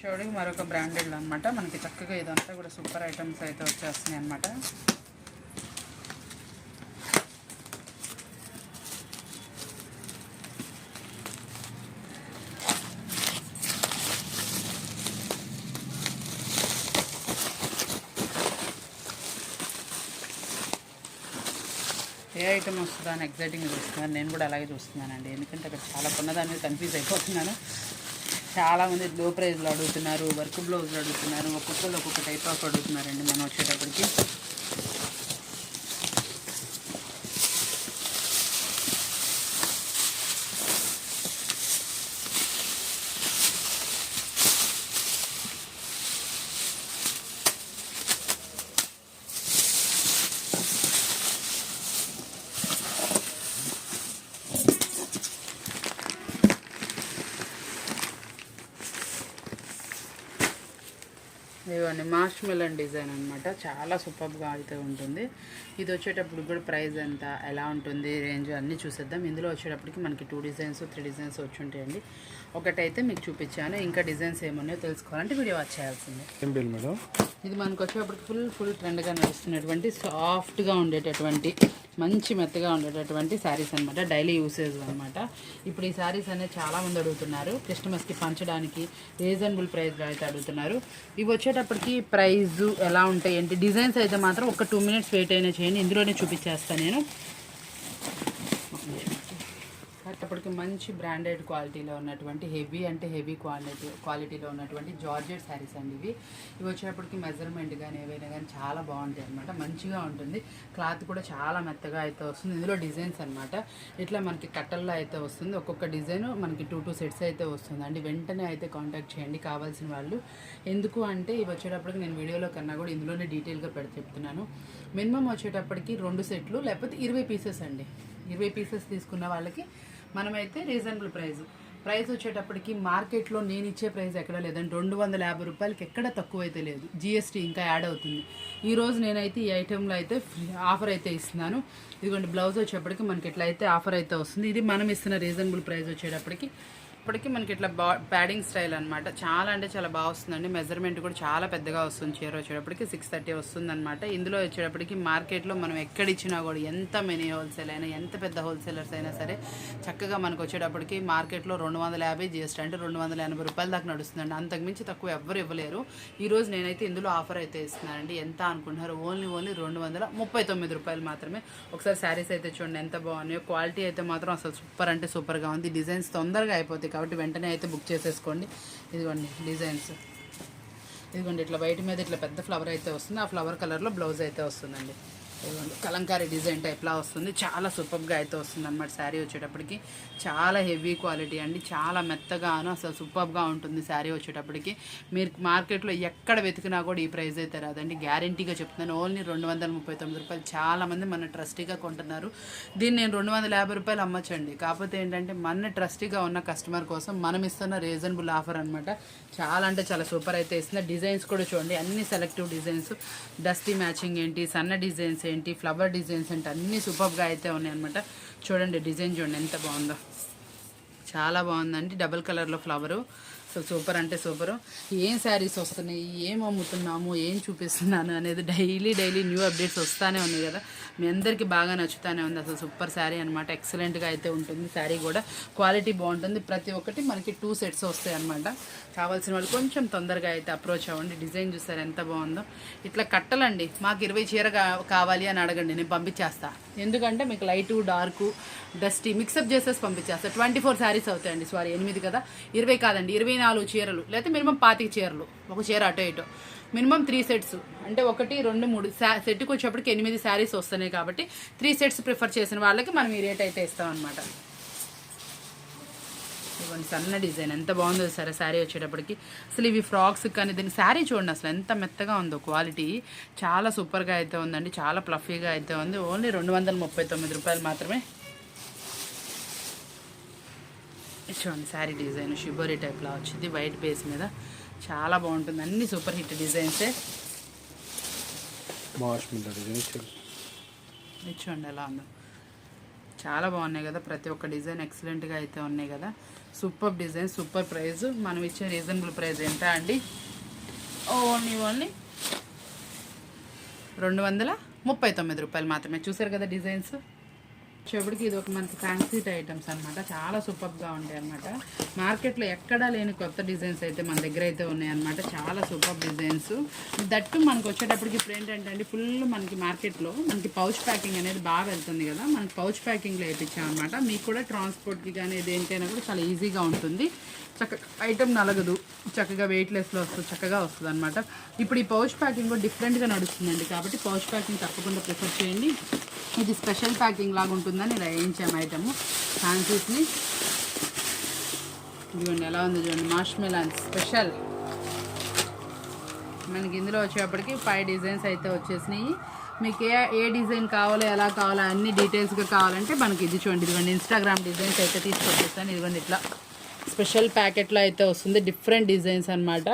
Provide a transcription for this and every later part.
చూడండి మరొక బ్రాండెడ్ అనమాట. మనకి చక్కగా ఇదంతా కూడా సూపర్ ఐటమ్స్ అయితే వచ్చేస్తున్నాయి అనమాట. ఏ ఐటమ్ వస్తుందా అని ఎగ్జైటింగ్గా చూస్తున్నాను. నేను కూడా అలాగే చూస్తున్నానండి, ఎందుకంటే అక్కడ చాలా కొన్నదాన్ని కన్ఫ్యూజ్ అయిపోతున్నాను. చాలామంది లో ప్రైజ్లో అడుగుతున్నారు, వర్క్ బ్లౌజ్లు అడుగుతున్నారు, ఒక్కొక్కరు ఒక్కొక్క టైప్ ఆఫ్ అడుగుతున్నారండి. మనం వచ్చేటప్పటికి ఇవన్నీ మార్ష్ మెలన్ డిజైన్ అనమాట. చాలా సూపర్గా అయితే ఉంటుంది. ఇది వచ్చేటప్పుడు కూడా ప్రైస్ ఎంత, ఎలా ఉంటుంది, రేంజ్ అన్నీ చూసేద్దాం. ఇందులో వచ్చేటప్పటికి మనకి 2 డిజైన్స్ 3 డిజైన్స్ వచ్చి ఉంటాయండి. ఒకటైతే మీకు చూపించాను, ఇంకా డిజైన్స్ ఏమున్నాయో తెలుసుకోవాలంటే వీడియో వాచ్ చేయాల్సిందే. మేడం ఇది మనకు వచ్చేటప్పటికి ఫుల్ ట్రెండ్గా నడుస్తున్నటువంటి సాఫ్ట్గా ఉండేటటువంటి మంచి మెత్తగా ఉండేటటువంటి శారీస్ అనమాట. డైలీ యూసేజ్ అనమాట. ఇప్పుడు ఈ శారీస్ అనేది చాలామంది అడుగుతున్నారు, కస్టమర్స్కి పంచడానికి రీజనబుల్ ప్రైస్లో అయితే అడుగుతున్నారు. ఇవి వచ్చేటప్పటికి ప్రైజు ఎలా ఉంటాయి ఏంటి, డిజైన్స్ అయితే మాత్రం ఒక 2 మినిట్స్ వెయిట్ అయినా చేయండి, ఇందులోనే చూపించేస్తాను నేను. అప్పటికి మంచి బ్రాండెడ్ క్వాలిటీలో ఉన్నటువంటి హెవీ క్వాలిటీలో ఉన్నటువంటి జార్జెట్ శారీస్ అండి ఇవి. వచ్చేటప్పటికి మెజర్మెంట్ కానీ ఏవైనా కానీ చాలా బాగుంటాయి అనమాట. మంచిగా ఉంటుంది, క్లాత్ కూడా చాలా మెత్తగా అయితే వస్తుంది. ఇందులో డిజైన్స్ అనమాట ఇట్లా మనకి కట్టల్లో అయితే వస్తుంది. ఒక్కొక్క డిజైన్ మనకి 2 సెట్స్ అయితే వస్తుంది అండి. వెంటనే అయితే కాంటాక్ట్ చేయండి కావాల్సిన వాళ్ళు. ఎందుకు అంటే ఇవి వచ్చేటప్పటికి నేను వీడియోలో కన్నా కూడా ఇందులోనే డీటెయిల్గా చెప్తున్నాను. మినిమం వచ్చేటప్పటికి 2 సెట్లు లేకపోతే 20 పీసెస్ అండి. 20 పీసెస్ తీసుకున్న వాళ్ళకి మనమైతే రీజనబుల్ ప్రైస్ వచ్చేటప్పటికి మార్కెట్లో నేను ఇచ్చే ప్రైస్ ఎక్కడ లేదండి. 250 రూపాయలకి ఎక్కడ తక్కువ అయితే లేదు. జిఎస్టీ ఇంకా యాడ్ అవుతుంది. ఈరోజు నేనైతే ఈ ఐటెంలో అయితే ఆఫర్ అయితే ఇస్తున్నాను. ఇదిగోండి బ్లౌజ్ వచ్చేటప్పటికి మనకి ఇట్లా అయితే ఆఫర్ అయితే వస్తుంది. ఇది మనం ఇస్తున్న రీజనబుల్ ప్రైస్ వచ్చేటప్పటికి ఇప్పటికీ మనకి ఇట్లా ప్యాడింగ్ స్టైల్ అనమాట. చాలా అంటే చాలా బాగా వస్తుందండి. మెజర్మెంట్ కూడా చాలా పెద్దగా వస్తుంది. చీర వచ్చేటప్పటికి 630 వస్తుంది అనమాట. ఇందులో వచ్చేటప్పటికి మార్కెట్లో మనం ఎక్కడిచ్చినా కూడా ఎంత మినీ హోల్సేల్ అయినా ఎంత పెద్ద హోల్సేలర్స్ అయినా సరే చక్కగా మనకు వచ్చేటప్పటికి మార్కెట్లో 250 జిఎస్టీ అంటే 280 రూపాయల దాకా నడుస్తుందండి. అంతకుమించి తక్కువ ఎవ్వరు ఇవ్వలేరు. ఈరోజు నేనైతే ఇందులో ఆఫర్ అయితే ఇస్తున్నానండి. ఎంత అనుకుంటున్నారు, ఓన్లీ 239 రూపాయలు మాత్రమే. ఒకసారి శారీస్ అయితే చూడండి ఎంత బాగున్నాయో. క్వాలిటీ అయితే మాత్రం అసలు సూపర్ అంటే సూపర్గా ఉంది. డిజైన్స్ తొందరగా అయిపోతాయి కాబట్టి వెంటనే అయితే బుక్ చేసేసుకోండి. ఇదిగోండి డిజైన్స్, ఇదిగోండి ఇట్లా వైట్ మీద ఇట్లా పెద్ద ఫ్లవర్ అయితే వస్తుంది. ఆ ఫ్లవర్ కలర్లో బ్లౌజ్ అయితే వస్తుందండి. ఇదిగోండి కలంకారీ డిజైన్ టైప్లా వస్తుంది. చాలా సూపర్గా అయితే వస్తుంది అనమాట. శారీ వచ్చేటప్పటికి చాలా హెవీ క్వాలిటీ అండి. చాలా మెత్తగాను అసలు సూపర్గా ఉంటుంది శారీ వచ్చేటప్పటికి. మీరు మార్కెట్లో ఎక్కడ వెతికినా కూడా ఈ ప్రైస్ అయితే రాదండి, గ్యారంటీగా చెప్తున్నాను. ఓన్లీ 239 రూపాయలు. చాలామంది మన ట్రస్టీగా కొంటున్నారు. దీన్ని నేను 250 రూపాయలు అమ్మచ్చండి. కాకపోతే ఏంటంటే మన ట్రస్టీగా ఉన్న కస్టమర్ కోసం మనం ఇస్తున్న రీజనబుల్ ఆఫర్ అనమాట. చాలా అంటే చాలా సూపర్ అయితే ఇస్తుంది. డిజైన్స్ కూడా చూడండి, అన్ని సెలెక్టివ్ డిజైన్స్, డస్టీ మ్యాచింగ్ ఏంటి, సన్న డిజైన్స్ ఏంటి, ఫ్లవర్ డిజైన్స్ ఏంటి, అన్నీ సూపర్గా అయితే ఉన్నాయి అనమాట. చూడండి డిజైన్ చూడండి ఎంత బాగుందో, చాలా బాగుందండి. డబుల్ కలర్లో ఫ్లవరు. సో సూపర్ అంటే సూపరు. ఏం శారీస్ వస్తున్నాయి, ఏం అమ్ముతున్నాము, ఏం చూపిస్తున్నాను అనేది డైలీ న్యూ అప్డేట్స్ వస్తూనే ఉన్నాయి కదా. మీ అందరికీ బాగా నచ్చుతూనే ఉంది. అసలు సూపర్ శారీ అనమాట. ఎక్సలెంట్గా అయితే ఉంటుంది శారీ కూడా. క్వాలిటీ బాగుంటుంది. ప్రతి ఒక్కటి మనకి 2 సెట్స్ వస్తాయి అనమాట. కావాల్సిన వాళ్ళు కొంచెం తొందరగా అయితే అప్రోచ్ అవ్వండి. డిజైన్ చూసారు ఎంత బాగుందో. ఇట్లా కట్టలండి. మాకు 20 చీర కావాలి అని అడగండి, నేను పంపించేస్తా. ఎందుకంటే మీకు లైటు డార్కు డస్టీ మిక్సప్ చేసేసి పంపించేస్తా. 24 శారీస్ అవుతాయండి. సారీ 8 కదా, 20 కాదండి, 24 చీరలు, లేకపోతే మినిమం 25 చీరలు. ఒక చీర అటో ఇటో. మినిమం 3 సెట్స్ అంటే 1 2 3 సెట్కి వచ్చేప్పటికి 8 శారీస్ వస్తున్నాయి కాబట్టి 3 సెట్స్ ప్రిఫర్ చేసిన వాళ్ళకి మనం ఈ రేట్ అయితే ఇస్తాం అనమాట. ఇవ్వండి సన్న డిజైన్ ఎంత బాగుందో సరే శారీ వచ్చేటప్పటికి. అసలు ఇవి ఫ్రాక్స్ కానీ దీని శారీ చూడండి అసలు ఎంత మెత్తగా ఉందో. క్వాలిటీ చాలా సూపర్గా అయితే ఉందండి. చాలా ప్లఫీగా అయితే ఉంది. ఓన్లీ 239 రూపాయలు మాత్రమే. చూడండి శారీ డిజైన్ షిబోరి టైప్లా వచ్చింది వైట్ బేస్ మీద. చాలా బాగుంటుంది. అన్ని సూపర్ హిట్ డిజైన్సే. చూడండి ఎలా ఉందో, చాలా బాగున్నాయి కదా. ప్రతి ఒక్క డిజైన్ ఎక్సలెంట్గా అయితే ఉన్నాయి కదా. Super design, super price. మనం ఇచ్చే రీజనబుల్ ప్రైస్ ఎంత అండి? ఓన్లీ 239 రూపాయలు మాత్రమే. చూసారు కదా డిజైన్స్. వచ్చేప్పటికి ఇది ఒక మనకి ఫ్యాన్సీ ఐటమ్స్ అనమాట. చాలా సూపర్గా ఉంటాయి అనమాట. మార్కెట్లో ఎక్కడా లేని కొత్త డిజైన్స్ అయితే మన దగ్గర అయితే ఉన్నాయన్నమాట. చాలా సూపర్ డిజైన్స్. దట్టు మనకు వచ్చేటప్పటికి ఇప్పుడు ఏంటంటే ఫుల్ మనకి మార్కెట్లో మనకి పౌచ్ ప్యాకింగ్ అనేది బాగా వెళ్తుంది కదా, మనకి పౌచ్ ప్యాకింగ్లో వేయించామన్నమాట. మీకు కూడా ట్రాన్స్పోర్ట్కి కానీ దేనికైనా కూడా చాలా ఈజీగా ఉంటుంది. చక్కగా ఐటమ్ నలగదు, చక్కగా వెయిట్లెస్లో వస్తుంది, చక్కగా వస్తుంది అనమాట. ఇప్పుడు ఈ పౌచ్ ప్యాకింగ్ కూడా డిఫరెంట్గా నడుస్తుందండి, కాబట్టి పౌచ్ ప్యాకింగ్ తప్పకుండా ప్రిఫర్ చేయండి. ఇది స్పెషల్ ప్యాకింగ్ లాగా ఉంటుందని ఇలా వేయించాము ఐటమ్ ఫ్యాన్సీస్ని. ఇదిగోండి ఎలా ఉంది చూడండి, మార్ష్మెలన్ స్పెషల్. మనకి ఇందులో వచ్చేప్పటికి 5 డిజైన్స్ అయితే వచ్చేసినాయి. మీకు ఏ డిజైన్ కావాలో ఎలా కావాలో అన్ని డీటెయిల్స్గా కావాలంటే మనకి ఇది చూడండి, ఇదిగోండి ఇన్స్టాగ్రామ్ డిజైన్స్ అయితే తీసుకొచ్చేస్తాను. ఇదిగోండి ఇట్లా స్పెషల్ ప్యాకెట్లో అయితే వస్తుంది. డిఫరెంట్ డిజైన్స్ అనమాట.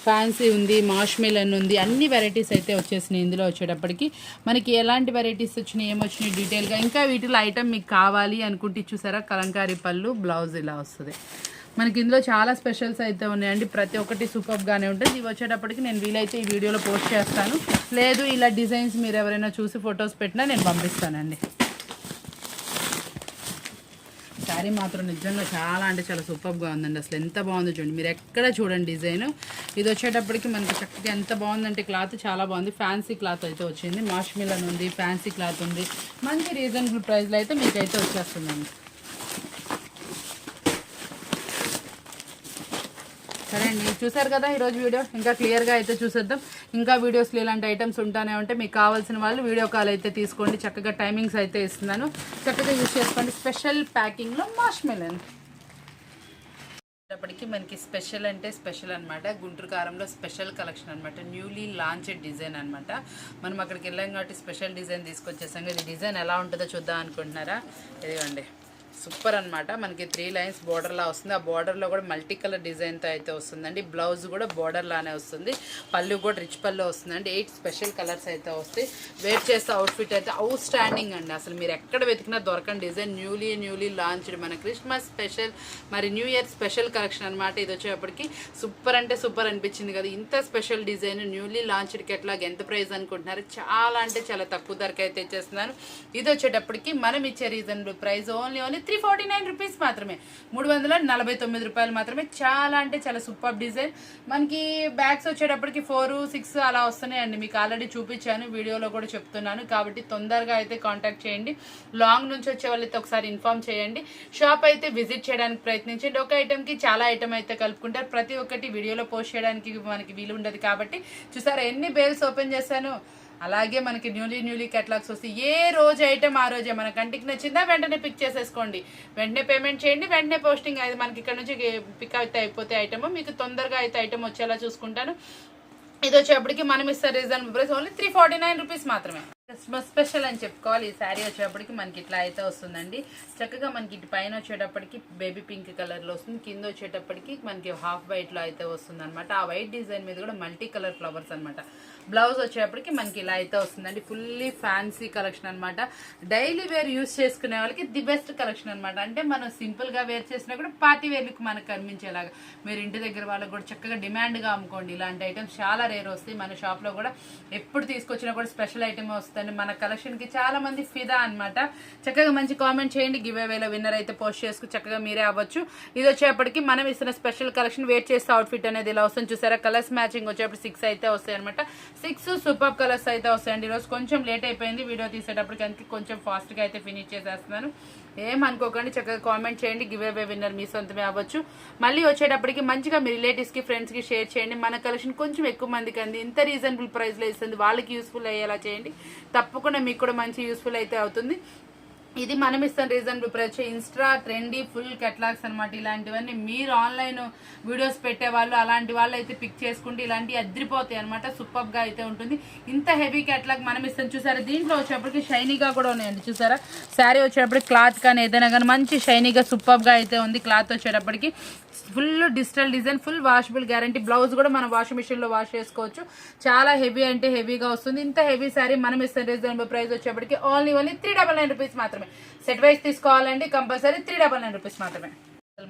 ఫ్యాన్సీ ఉంది, మార్ష్మెలన్ ఉంది, అన్ని వెరైటీస్ అయితే వచ్చేసినాయి. ఇందులో వచ్చేటప్పటికి మనకి ఎలాంటి వెరైటీస్ వచ్చినాయి, ఏమొచ్చినాయి డీటెయిల్గా. ఇంకా వీటిలో ఐటమ్ మీకు కావాలి అనుకుంటే చూసారా, కలంకారీ పళ్ళు, బ్లౌజ్ ఇలా వస్తుంది. మనకి ఇందులో చాలా స్పెషల్స్ అయితే ఉన్నాయండి. ప్రతి ఒక్కటి సూపర్గానే ఉంటుంది. ఇవి వచ్చేటప్పటికి నేను వీలైతే ఈ వీడియోలో పోస్ట్ చేస్తాను. లేదు ఇలా డిజైన్స్ మీరు ఎవరైనా చూసి ఫొటోస్ పెట్టినా నేను పంపిస్తానండి. శారీ మాత్రం నిజంగా చాలా అంటే చాలా సూపర్గా ఉందండి. అసలు ఎంత బాగుందో చూడండి, మీరు ఎక్కడ చూడండి డిజైన్. ఇది వచ్చేటప్పటికి మనకి చక్కగా ఎంత బాగుందంటే క్లాత్ చాలా బాగుంది. ఫ్యాన్సీ క్లాత్ అయితే వచ్చింది. మార్ష్మెలన్ ఉంది, ఫ్యాన్సీ క్లాత్ ఉంది. మంచి రీజనబుల్ ప్రైస్లో అయితే మీకైతే వచ్చేస్తుందండి. సరే అండి, చూసారు కదా ఈరోజు వీడియో. ఇంకా క్లియర్గా అయితే చూసేద్దాం. ఇంకా వీడియోస్లో ఇలాంటి ఐటమ్స్ ఉంటానే ఉంటే మీకు కావాల్సిన వాళ్ళు వీడియో కాల్ అయితే తీసుకోండి. చక్కగా టైమింగ్స్ అయితే ఇస్తున్నాను, చక్కగా యూజ్ చేసుకోండి. స్పెషల్ ప్యాకింగ్లో మార్ష్మెలన్ అప్పటికి మనకి స్పెషల్ అంటే స్పెషల్ అనమాట. గుంటూరు కారంలో స్పెషల్ కలెక్షన్ అనమాట. న్యూలీ లాంచ్డ్ డిజైన్ అనమాట. మనం అక్కడికి వెళ్ళాం కాబట్టి స్పెషల్ డిజైన్ తీసుకొచ్చేసాం. ఇది డిజైన్ ఎలా ఉంటుందో చూద్దాం అనుకుంటున్నారా? ఇదిగోండి సూపర్ అనమాట. మనకి 3 లైన్స్ బోర్డర్లా వస్తుంది. ఆ బోర్డర్లో కూడా మల్టీ కలర్ డిజైన్తో అయితే వస్తుందండి. బ్లౌజ్ కూడా బోర్డర్ లానే వస్తుంది. పళ్ళు కూడా రిచ్ పళ్ళు వస్తుందండి. 8 స్పెషల్ కలర్స్ అయితే వస్తాయి. వేర్ చేస్తే అవుట్ఫిట్ అయితే అవుట్ స్టాండింగ్ అండి. అసలు మీరు ఎక్కడ వెతికినా దొరకని డిజైన్. న్యూలీ లాంచ్డ్ మన క్రిస్మస్ స్పెషల్ మరి న్యూ ఇయర్ స్పెషల్ కలెక్షన్ అనమాట. ఇది వచ్చేప్పటికి సూపర్ అంటే సూపర్ అనిపించింది కదా. ఇంత special design newly launched catalogue ఎంత ప్రైస్ అనుకుంటున్నారు? చాలా అంటే చాలా తక్కువ ధరకి అయితే ఇచ్చేస్తున్నాను. ఇది వచ్చేటప్పటికి మనం ఇచ్చే రీజనబుల్ ప్రైస్ ఓన్లీ 349 రూపీస్ మాత్రమే. 349 రూపాయలు మాత్రమే. చాలా అంటే చాలా సూపర్ డిజైన్. మనకి బ్యాగ్స్ వచ్చేటప్పటికి 4, 6 అలా వస్తున్నాయండి. మీకు ఆల్రెడీ చూపించాను, వీడియోలో కూడా చెప్తున్నాను. కాబట్టి తొందరగా అయితే కాంటాక్ట్ చేయండి. లాంగ్ నుంచి వచ్చే వాళ్ళైతే ఒకసారి ఇన్ఫార్మ్ చేయండి. షాప్ అయితే విజిట్ చేయడానికి ప్రయత్నించండి. ఒక ఐటమ్కి చాలా ఐటమ్ అయితే కలుపుకుంటారు. ప్రతి ఒక్కటి వీడియోలో పోస్ట్ చేయడానికి మనకి వీలు ఉండదు. కాబట్టి చూసారా ఎన్ని బేల్స్ ఓపెన్ చేశాను. అలాగే మనకి న్యూలీ కేటలాగ్స్ వస్తాయి. ఏ రోజు ఐటమ్ ఆ రోజే మన కంటికి నచ్చిందా వెంటనే పిక్ చేసేసుకోండి. వెంటనే పేమెంట్ చేయండి, వెంటనే పోస్టింగ్ అయితే మనకి ఇక్కడ నుంచి పిక్ అయితే అయిపోతే ఐటమ్ మీకు తొందరగా అయితే ఐటమ్ వచ్చేలా చూసుకుంటాను. ఇది వచ్చేప్పటికి మనం ఇస్తారు రీజనబుల్ ప్రైస్ ఓన్లీ 349 రూపీస్ మాత్రమే. క్రిస్మస్ స్పెషల్ అని చెప్పుకోవాలి. ఈ శారీ వచ్చేటప్పటికి మనకి ఇట్లా అయితే వస్తుందండి. చక్కగా మనకి ఇటు పైన వచ్చేటప్పటికి బేబీ పింక్ కలర్లో వస్తుంది. కింద వచ్చేటప్పటికి మనకి హాఫ్ వైట్లో అయితే వస్తుంది అనమాట. ఆ వైట్ డిజైన్ మీద కూడా మల్టీ కలర్ ఫ్లవర్స్ అనమాట. బ్లౌజ్ వచ్చేటప్పటికి మనకి ఇలా అయితే వస్తుందండి. ఫుల్లీ ఫ్యాన్సీ కలెక్షన్ అనమాట. డైలీ వేర్ యూస్ చేసుకునే వాళ్ళకి ది బెస్ట్ కలెక్షన్ అనమాట. అంటే మనం సింపుల్గా వేర్ చేసినా కూడా పార్టీ వేర్లకు మనకు కనిపించేలాగా మీరు ఇంటి దగ్గర వాళ్ళకి కూడా చక్కగా డిమాండ్గా అమ్ముకోండి. ఇలాంటి ఐటమ్స్ చాలా రేర్ వస్తాయి. మన షాప్లో కూడా ఎప్పుడు తీసుకొచ్చినా కూడా స్పెషల్ ఐటమ్ వస్తుంది. మన కలెక్షన్కి చాలా మంది ఫిదా అనమాట. చక్కగా మంచి కామెంట్ చేయండి. గివ్ అవేలో విన్నర్ అయితే పోస్ట్ చేసుకుని చక్కగా మీరే అవ్వచ్చు. ఇది వచ్చేప్పటికి మనం ఇస్తున్న స్పెషల్ కలెక్షన్ వెయిట్ చేస్తే అవుట్ఫిట్ అనేది ఇలా వస్తుంది. చూసారా కలర్స్ మ్యాచింగ్ వచ్చేప్పుడు 6 అయితే వస్తాయి అనమాట. 6 సూపర్ కలర్స్ అయితే వస్తాయండి. ఈరోజు కొంచెం లేట్ అయిపోయింది వీడియో తీసేటప్పటికి, అందుకే కొంచెం ఫాస్ట్గా అయితే ఫినిష్ చేసేస్తున్నాను. ఏమనుకోకండి, చక్కగా కామెంట్ చేయండి. గివ్ అవే విన్నర్ మీ సొంతమే అవ్వచ్చు. మళ్ళీ వచ్చేటప్పటికి మంచిగా మీ రిలేటివ్స్కి ఫ్రెండ్స్కి షేర్ చేయండి. మన కలెక్షన్ కొంచెం ఎక్కువ మందికి అంది ఇంత రీజనబుల్ ప్రైస్లో ఇస్తుంది. వాళ్ళకి యూస్ఫుల్ అయ్యేలా చేయండి. తప్పకుండా మీకు కూడా మంచి యూస్ఫుల్ అయితే అవుతుంది. ఇది మనం ఇస్తాం reasonable price. Insta trendy full catalogues అనమాట. ఇలాంటివన్నీ మీరు ఆన్లైన్ వీడియోస్ పెట్టేవాళ్ళు అలాంటి వాళ్ళు అయితే పిక్ చేసుకుంటే ఇలాంటివి అద్రిపోతాయి అనమాట. సూపర్గా అయితే ఉంటుంది. ఇంత హెవీ కెటలాగ్ మనం ఇస్తాం. చూసారా దీంట్లో వచ్చేప్పటికి షైనీగా కూడా ఉన్నాయండి. చూసారా శారీ వచ్చేటప్పటికి క్లాత్ కానీ ఏదైనా కానీ మంచి షైనీగా సూపర్గా అయితే ఉంది. క్లాత్ వచ్చేటప్పటికి full digital design, full washable guarantee. Blouse కూడా మనం వాషింగ్ మిషన్లో వాష్ చేసుకోవచ్చు. చాలా హెవీ అంటే హెవీగా వస్తుంది. ఇంత హెవీ శారీ మనం ఇస్తాం రీజనబుల్ ప్రైస్ వచ్చేప్పటికి ఓన్లీ 399 రూపీస్ మాత్రమే. సెట్ వైజ్ తీసుకోవాలండి కంపల్సరీ 399 రూపీస్ మాత్రమే.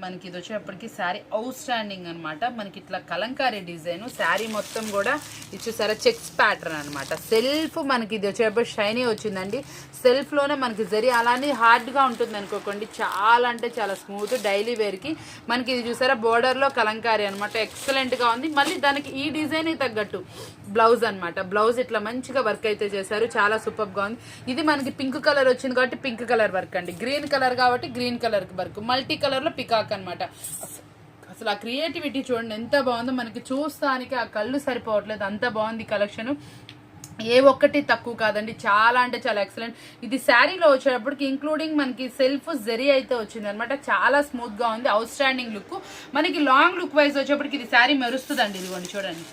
మనకి ఇది వచ్చేటప్పటికి శారీ అవుట్ స్టాండింగ్ అనమాట. మనకి ఇట్లా కలంకారీ డిజైన్ శారీ మొత్తం కూడా ఇది చూసారా చెక్స్ ప్యాటర్న్ అనమాట. సెల్ఫ్ మనకి ఇది వచ్చేటప్పుడు షైనీ వచ్చిందండి. సెల్ఫ్లోనే మనకి జరీ అలానే హార్డ్గా ఉంటుంది అనుకోకండి, చాలా అంటే చాలా స్మూత్ డైలీ వేర్కి. మనకి ఇది చూసారా బోర్డర్లో కలంకారీ అనమాట, ఎక్సలెంట్గా ఉంది. మళ్ళీ దానికి ఈ డిజైన్ తగ్గట్టు బ్లౌజ్ అనమాట. బ్లౌజ్ ఇట్లా మంచిగా వర్క్ అయితే చేశారు, చాలా సూపర్గా ఉంది. ఇది మనకి పింక్ కలర్ వచ్చింది కాబట్టి పింక్ కలర్ వర్క్ అండి, గ్రీన్ కలర్ కాబట్టి గ్రీన్ కలర్ వర్క్, మల్టీ కలర్లో పికాక్ అనమాట. అసలు ఆ క్రియేటివిటీ చూడండి ఎంత బాగుందో. మనకి చూస్తానికి ఆ కళ్ళు సరిపోవట్లేదు, అంత బాగుంది కలెక్షన్. ఏ ఒక్కటి తక్కువ కాదండి, చాలా అంటే చాలా ఎక్సలెంట్. ఇది శారీలో వచ్చేటప్పటికి ఇంక్లూడింగ్ మనకి సెల్ఫ్ జరీ అయితే వచ్చింది అనమాట, చాలా స్మూత్ గా ఉంది. Out standing look. మనకి లాంగ్ లుక్ వైజ్ వచ్చేప్పటికి ఇది శారీ మెరుస్తుందండి, ఇదిగోండి చూడండి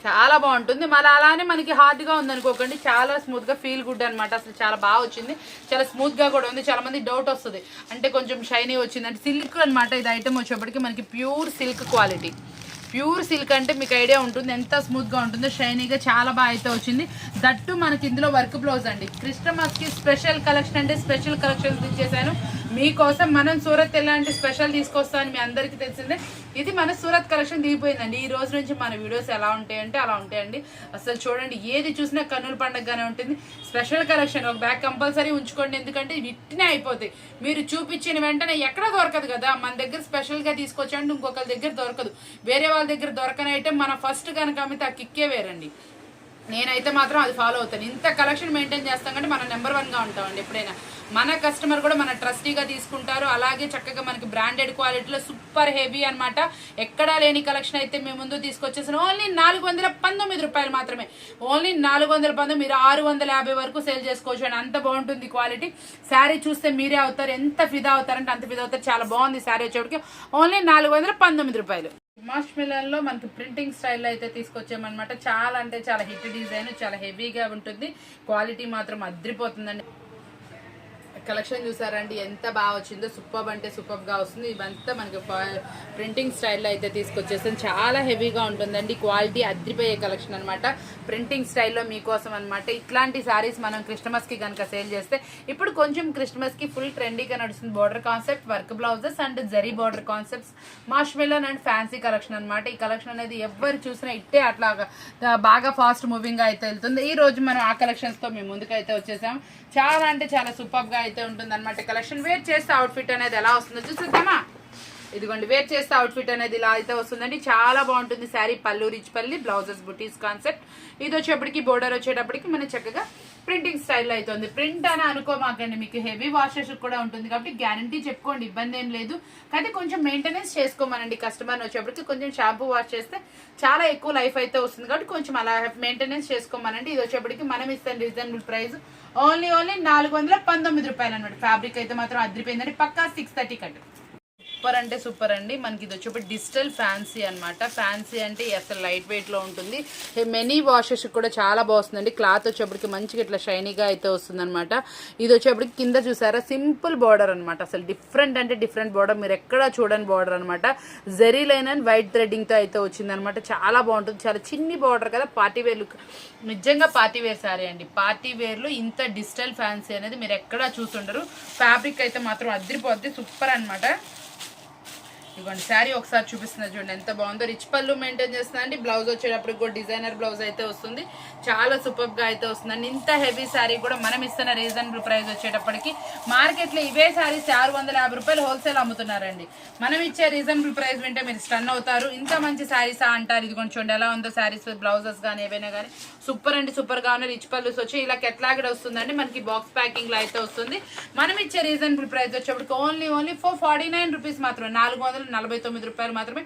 చాలా బాగుంటుంది. మళ్ళీ అలానే మనకి హార్డ్గా ఉందనుకోకండి, చాలా స్మూత్గా ఫీల్ గుడ్ అనమాట. అసలు చాలా బాగా వచ్చింది, చాలా స్మూత్గా కూడా ఉంది. చాలా మంది డౌట్ వస్తుంది అంటే కొంచెం షైనీ వచ్చింది అంటే సిల్క్ అనమాట. ఇది ఐటమ్ వచ్చేప్పటికి మనకి pure silk quality. Pure silk అంటే మీకు ఐడియా ఉంటుంది ఎంత స్మూత్గా ఉంటుందో, షైనీగా చాలా బాగా అయితే వచ్చింది. దట్టు మనకి ఇందులో వర్క్ బ్లౌజ్ అండి. క్రిస్టమస్కి స్పెషల్ కలెక్షన్ అంటే స్పెషల్ కలెక్షన్స్ ఇచ్చేసాను మీకోసం. మనం సూరత్ ఎలాంటి స్పెషల్ తీసుకొస్తామని మీ అందరికీ తెలిసిందే. ఇది మన సూరత్ కలెక్షన్ దిగిపోయిందండి. ఈ రోజు నుంచి మన వీడియోస్ ఎలా ఉంటాయంటే అలా ఉంటాయండి. అసలు చూడండి ఏది చూసినా కన్నుల పండుగగానే ఉంటుంది. స్పెషల్ కలెక్షన్ ఒక బ్యాగ్ కంపల్సరీ ఉంచుకోండి, ఎందుకంటే విట్టినే అయిపోతాయి. మీరు చూపించిన వెంటనే ఎక్కడ దొరకదు కదా, మన దగ్గర స్పెషల్గా తీసుకొచ్చండి ఇంకొకరి దగ్గర దొరకదు. వేరే వాళ్ళ దగ్గర దొరకని ఐటమ్ మన ఫస్ట్ కనుక అమ్మితే ఆ కిక్కే వేరండి. నేనైతే మాత్రం అది ఫాలో అవుతాను. ఇంత కలెక్షన్ మెయింటైన్ చేస్తాం కంటే మనం నెంబర్ 1గా ఉంటామండి ఎప్పుడైనా. మన కస్టమర్ కూడా మన ట్రస్టీగా తీసుకుంటారు. అలాగే చక్కగా మనకి బ్రాండెడ్ క్వాలిటీలో సూపర్ హెవీ అనమాట. ఎక్కడా లేని కలెక్షన్ అయితే మేము ముందు తీసుకొచ్చేసాను. ఓన్లీ 419 రూపాయలు మాత్రమే. ఓన్లీ 419. మీరు 650 వరకు సేల్ చేసుకోవచ్చు అండి, అంత బాగుంటుంది క్వాలిటీ. శారీ చూస్తే మీరే అవుతారు, ఎంత ఫిదా అవుతారంటే అంత ఫిదా అవుతారు. చాలా బాగుంది శారీ వచ్చేటికి. ఓన్లీ 419 రూపాయలు. మాష్ మిలన్లో మనకి ప్రింటింగ్ స్టైల్లో అయితే తీసుకొచ్చామన్నమాట. చాలా అంటే చాలా హిట్ డిజైన్, చాలా హెవీగా ఉంటుంది. క్వాలిటీ మాత్రం అద్రిపోతుందండి. కలెక్షన్ చూసారండి ఎంత బాగా వచ్చిందో, సూపర్ అంటే సూపర్గా వస్తుంది. ఇవంతా మనకి ప్రింటింగ్ స్టైల్లో అయితే తీసుకొచ్చేసాను. చాలా హెవీగా ఉంటుందండి, క్వాలిటీ అద్రిపోయే కలెక్షన్ అనమాట. ప్రింటింగ్ స్టైల్లో మీకోసం అనమాట. ఇట్లాంటి శారీస్ మనం క్రిస్టమస్కి కనుక సేల్ చేస్తే, ఇప్పుడు కొంచెం క్రిస్టమస్కి ఫుల్ ట్రెండీగా నడుస్తుంది. Border concept, work blouses and zari border concepts, మాష్ మిలన్ అండ్ ఫ్యాన్సీ కలెక్షన్ అనమాట. ఈ కలెక్షన్ అనేది ఎవరు చూసినా ఇట్టే అట్లా బాగా ఫాస్ట్ మూవింగ్ అయితే వెళ్తుంది. ఈ రోజు మనం ఆ కలెక్షన్స్తో మేము ముందుకు అయితే వచ్చేసాం. చాలా అంటే చాలా సూపర్గా అయితే ఉంటుంది అనమాట కలెక్షన్. వేర్ చేస్తే అవుట్ఫిట్ అనేది ఎలా వస్తుందో చూసేద్దామా. ఇదిగోండి వేర్ చేస్తే అవుట్ఫిట్ అనేది ఇలా అయితే వస్తుందండి, చాలా బాగుంటుంది. శారీ పళ్ళు రిచ్ పల్లి, బ్లౌజెస్ బుటీస్ కాన్సెప్ట్. ఇది వచ్చేప్పటికి బోర్డర్ వచ్చేటప్పటికి మన చక్కగా ప్రింటింగ్ స్టైల్లో అవుతుంది. ప్రింట్ అని అనుకోమాకండి, మీకు హెవీ వాషెస్ కూడా ఉంటుంది కాబట్టి గ్యారంటీ చెప్పుకోండి, ఇబ్బంది ఏం లేదు. కానీ కొంచెం మెయింటెనెన్స్ చేసుకోమనండి కస్టమర్ని. వచ్చేప్పటికి కొంచెం షాంపూ వాష్ చేస్తే చాలా ఎక్కువ లైఫ్ అయితే వస్తుంది కాబట్టి కొంచెం అలా మెయింటెనెన్స్ చేసుకోమనండి. ఇది వచ్చేప్పటికి మనం ఇస్తాం రీజనబుల్ ప్రైస్. ఓన్లీ 419 రూపాయలు అనమాట. ఫ్యాబ్రిక్ అయితే మాత్రం అదిరిపోయిందండి, పక్కా 630 కట్. సూపర్ అంటే సూపర్ అండి. మనకి ఇది వచ్చేప్పుడు డిజిటల్ ఫ్యాన్సీ అనమాట. ఫ్యాన్సీ అంటే అసలు లైట్ వెయిట్ లో ఉంటుంది. మెనీ వాషెస్ కూడా చాలా బాగుందండి. క్లాత్ వచ్చేప్పటికి మంచిగా ఇట్లా షైనీగా అయితే వస్తుంది అనమాట. ఇది వచ్చేప్పటికి కింద చూసారా సింపుల్ బార్డర్ అనమాట. అసలు డిఫరెంట్ అంటే డిఫరెంట్ బార్డర్, మీరు ఎక్కడా చూడని బార్డర్ అనమాట. Zari line and white threading తో అయితే వచ్చింది అనమాట. చాలా బాగుంటుంది, చాలా చిన్ని బార్డర్ కదా. పార్టీ వేర్ లుక్, నిజంగా పార్టీ వేర్ సారీ అండి. పార్టీ వేర్లో ఇంత డిజిటల్ ఫ్యాన్సీ అనేది మీరు ఎక్కడా చూస్తుండరు. ఫ్యాబ్రిక్ అయితే మాత్రం అదిరిపోద్ది, సూపర్ అనమాట. ఇదిగోండి శారీ ఒకసారి చూపిస్తున్నా చూడండి ఎంత బాగుందో. రిచ్ పళ్ళు మెయింటైన్ చేస్తున్నా అండి. బ్లౌజ్ వచ్చేటప్పటికి కూడా డిజైనర్ బ్లౌజ్ అయితే వస్తుంది, చాలా సూపర్ గా అయితే వస్తుందండి. ఇంత హెవీ శారీ కూడా మనం ఇస్తున్న రీజనబుల్ ప్రైస్ వచ్చేటప్పటికి మార్కెట్లో ఇవే శారీస్ 650 రూపాయలు హోల్సేల్ అమ్ముతున్నారండి. మనం ఇచ్చే రీజనబుల్ ప్రైస్ వింటే మీరు స్టన్ అవుతారు. ఇంత మంచి శారీసా అంటారు. ఇదిగోండి చూడండి ఎలా ఉందో శారీస్, బ్లౌజెస్ కానీ ఏవైనా కానీ సూపర్ అండి సూపర్ గా ఉన్నాయి. రిచ్ పళ్ళుస్ వచ్చి ఇలా కెట్లాగడ వస్తుందండి. మనకి బాక్స్ ప్యాకింగ్ లో అయితే వస్తుంది. మనం ఇచ్చే రీజనబుల్ ప్రైస్ వచ్చేప్పటికి ఓన్లీ 449 రూపీస్ మాత్రమే, 449 రూపాయలు మాత్రమే.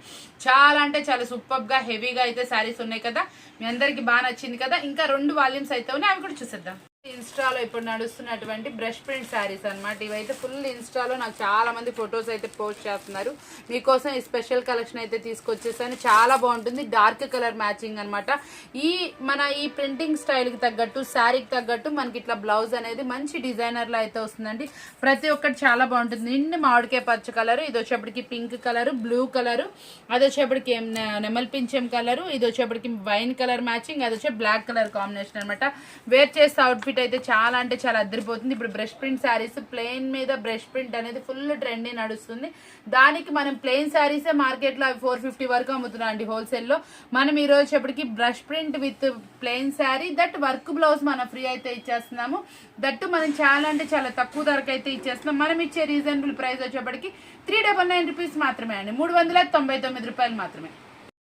చాలా అంటే చాలా సూపర్ గా హెవీగా అయితే శారీస్ ఉన్నాయి కదా. మీ అందరికి బాగా నచ్చింది కదా. ఇంకా 2 వాల్యూమ్స్ అయితే ఉన్నాయి, అవి కూడా చూసేద్దాం. ఇన్స్టాలో ఇప్పుడు నడుస్తున్నటువంటి బ్రష్ ప్రింట్ శారీస్ అనమాట. ఇవైతే ఫుల్ ఇన్స్టాలో నాకు చాలా మంది ఫొటోస్ అయితే పోస్ట్ చేస్తున్నారు. మీకోసం ఈ స్పెషల్ కలెక్షన్ అయితే తీసుకొచ్చేసాను. చాలా బాగుంటుంది, డార్క్ కలర్ మ్యాచింగ్ అనమాట. ఈ ప్రింటింగ్ స్టైల్కి తగ్గట్టు శారీకి తగ్గట్టు మనకి ఇట్లా బ్లౌజ్ అనేది మంచి డిజైనర్లో అయితే వస్తుందండి. ప్రతి ఒక్కటి చాలా బాగుంటుంది. నిండి మామిడికాయ పచ్చ కలర్, ఇది వచ్చేప్పటికి పింక్ కలర్, బ్లూ కలర్, అది వచ్చేప్పటికి నెమల్ పింఛం కలర్, ఇది వచ్చేప్పటికి వైన్ కలర్ మ్యాచింగ్, అది వచ్చే బ్లాక్ కలర్ కాంబినేషన్ అనమాట. వేర్ చేస్తే అవుట్ఫిట్ అవుట్ఫిట్ అయితే చాలా అంటే చాలా అద్దరిపోతుంది. ఇప్పుడు బ్రష్ ప్రింట్ శారీస్ ప్లెయిన్ మీద బ్రష్ ప్రింట్ అనేది ఫుల్ ట్రెండ్ నడుస్తుంది. దానికి మనం ప్లెయిన్ శారీసే మార్కెట్లో అవి 450 వరకు అమ్ముతున్నాం అండి హోల్సేల్లో. మనం ఈ రోజు వచ్చేప్పటికి brush print with plain sari that work blouse మనం ఫ్రీ అయితే ఇచ్చేస్తున్నాము. దట్టు మనం చాలా అంటే చాలా తక్కువ ధరకు అయితే ఇచ్చేస్తున్నాం. మనం ఇచ్చే రీజనబుల్ ప్రైస్ వచ్చేప్పటికి 399 రూపీస్ మాత్రమే అండి, 399 రూపాయలు మాత్రమే.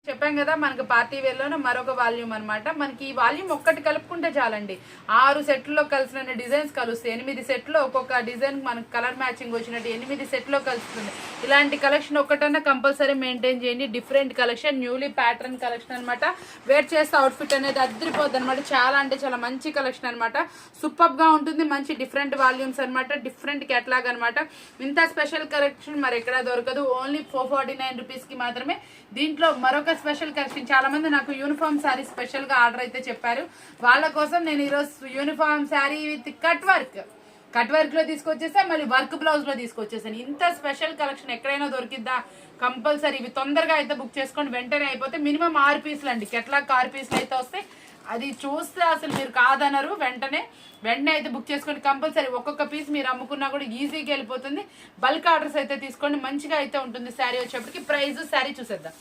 చెప్పాం కదా మనకి పార్టీ వేర్లోనే మరొక వాల్యూమ్ అనమాట. మనకి ఈ వాల్యూమ్ ఒక్కటి కలుపుకుంటే చాలండి, 6 సెట్లో కలిసిన డిజైన్స్ కలుస్తాయి. 8 సెట్లో ఒక్కొక్క డిజైన్ మనకి కలర్ మ్యాచింగ్ వచ్చినట్టు 8 సెట్లో కలుస్తుంది. ఇలాంటి కలెక్షన్ ఒక్కటన్నా కంపల్సరీ మెయింటైన్ చేయండి. Different collection, newly pattern collection అనమాట. వేర్ చేస్తే అవుట్ఫిట్ అనేది అద్దరిపోద్ది అనమాట. చాలా అంటే చాలా మంచి కలెక్షన్ అనమాట. సూపర్ గా ఉంటుంది. మంచి డిఫరెంట్ వాల్యూమ్స్ అనమాట, డిఫరెంట్ కేటలాగ్ అనమాట. ఇంత స్పెషల్ కలెక్షన్ మరి ఎక్కడా దొరకదు. ఓన్లీ 449 రూపీస్ కి మాత్రమే. దీంట్లో మరొక స్పెషల్ కలెక్షన్, చాలా మంది నాకు యూనిఫామ్ శారీ స్పెషల్ గా ఆర్డర్ అయితే చెప్పారు. వాళ్ళ కోసం నేను ఈరోజు uniform sari with cut work లో తీసుకొచ్చేసా, మళ్ళీ వర్క్ బ్లౌజ్ లో తీసుకొచ్చేసాను. ఇంత స్పెషల్ కలెక్షన్ ఎక్కడైనా దొరికిద్దా? కంపల్సరీ ఇవి తొందరగా అయితే బుక్ చేసుకోండి, వెంటనే అయిపోతే. మినిమం 6 పీసులు అండి, కెట్లాగ్ 6 పీసులు అయితే వస్తాయి. అది చూస్తే అసలు మీరు కాదనరు. వెంటనే అయితే బుక్ చేసుకోండి కంపల్సరీ. ఒక్కొక్క పీస్ మీరు అమ్ముకున్నా కూడా ఈజీగా వెళ్ళిపోతుంది. బల్క్ ఆర్డర్స్ అయితే తీసుకోండి, మంచిగా అయితే ఉంటుంది. శారీ వచ్చేప్పటికి ప్రైస్ శారీ చూసేద్దాం.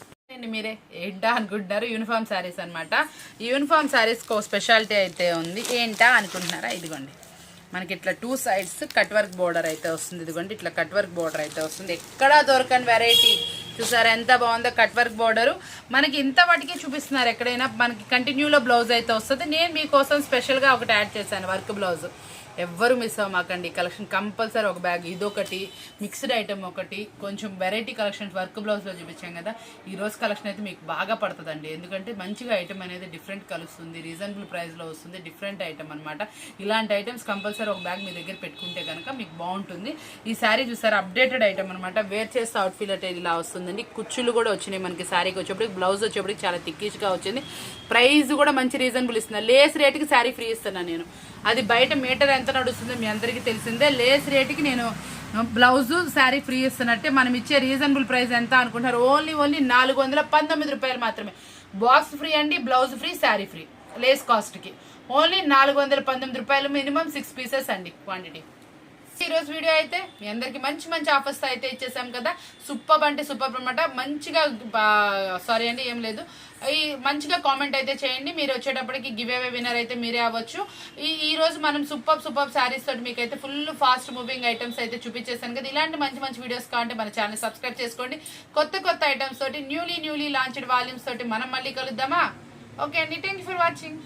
మీరే ఏంటా అనుకుంటున్నారు, యూనిఫామ్ శారీస్ అనమాట. ఈ యూనిఫామ్ శారీస్ కో స్పెషాలిటీ అయితే ఉంది. ఏంటా అనుకుంటున్నారా? ఇదిగోండి మనకి ఇట్లా 2 సైడ్స్ కట్ వర్క్ బోర్డర్ అయితే వస్తుంది. ఇదిగోండి ఇట్లా కట్ వర్క్ బోర్డర్ అయితే వస్తుంది. ఎక్కడా దొరకని వెరైటీ చూసారా ఎంత బాగుందో కట్ వర్క్ బోర్డరు. మనకి ఇంత వాటికి చూపిస్తున్నారు, ఎక్కడైనా మనకి కంటిన్యూలో బ్లౌజ్ అయితే వస్తుంది. నేను మీకోసం స్పెషల్గా ఒకటి యాడ్ చేశాను, వర్క్ బ్లౌజ్. ఎవ్వరు మిస్ అవ్వమాకండి. కలెక్షన్ కంపల్సరీ ఒక బ్యాగ్, ఇదొకటి మిక్స్డ్ ఐటమ్ ఒకటి, కొంచెం వెరైటీ కలెక్షన్ వర్క్ బ్లౌజ్లో చూపించాం కదా. ఈ రోజు కలెక్షన్ అయితే మీకు బాగా పడుతుందండి, ఎందుకంటే మంచిగా ఐటమ్ అనేది డిఫరెంట్ కలుస్తుంది, రీజనబుల్ ప్రైస్లో వస్తుంది, డిఫరెంట్ ఐటమ్ అనమాట. ఇలాంటి ఐటమ్స్ కంపల్సరీ ఒక బ్యాగ్ మీ దగ్గర పెట్టుకుంటే కనుక మీకు బాగుంటుంది. ఈ శారీ చూసారు, అప్డేటెడ్ ఐటమ్ అనమాట. వేర్ చేస్తే అవుట్ఫిట్ అంటే ఇలా వస్తుందండి. కుచ్చులు కూడా వచ్చినాయి మనకి శారీకి వచ్చేప్పటికి. బ్లౌజ్ వచ్చేప్పటికి చాలా థిక్కిష్గా వచ్చింది. ప్రైస్ కూడా మంచి రీజనబుల్ ఇస్తున్నా. లేస్ రేట్కి శారీ ఫ్రీ ఇస్తున్నాను నేను. అది బయట మీటర్ ఎంత నడుస్తుందో మీ అందరికీ తెలిసిందే. లేస్ రేటుకి నేను బ్లౌజు శారీ ఫ్రీ ఇస్తున్నట్టే. మనం ఇచ్చే రీజనబుల్ ప్రైస్ ఎంత అనుకుంటారు? ఓన్లీ 419 రూపాయలు మాత్రమే. బాక్స్ ఫ్రీ అండి, blouse free, sari free. Less కాస్ట్కి ఓన్లీ 419 రూపాయలు. మినిమం 6 పీసెస్ అండి క్వాంటిటీ. ఈరోజు వీడియో అయితే మీ అందరికి మంచి ఆఫర్స్ అయితే ఇచ్చేసాం కదా. సూపర్ అంటే సూపర్ అనమాట. మంచిగా సారీ అండి ఏం లేదు, ఈ మంచిగా కామెంట్ అయితే చేయండి. మీరు వచ్చేటప్పటికి గివ్ అవే విన్నర్ అయితే మీరే అవ్వచ్చు. ఈ రోజు మనం సూపర్ శారీస్ తోటి మీకు అయితే ఫుల్ ఫాస్ట్ మూవింగ్ ఐటమ్స్ అయితే చూపించేసాను కదా. ఇలాంటి మంచి వీడియోస్ కావాలంటే మన ఛానల్ సబ్స్క్రైబ్ చేసుకోండి. కొత్త ఐటమ్స్ తోటి న్యూలీ లాంచ్డ్ వాల్యూమ్స్ తోటి మనం మళ్ళీ కలుద్దామా? ఓకే అండి, థ్యాంక్ యూ ఫర్ వాచింగ్.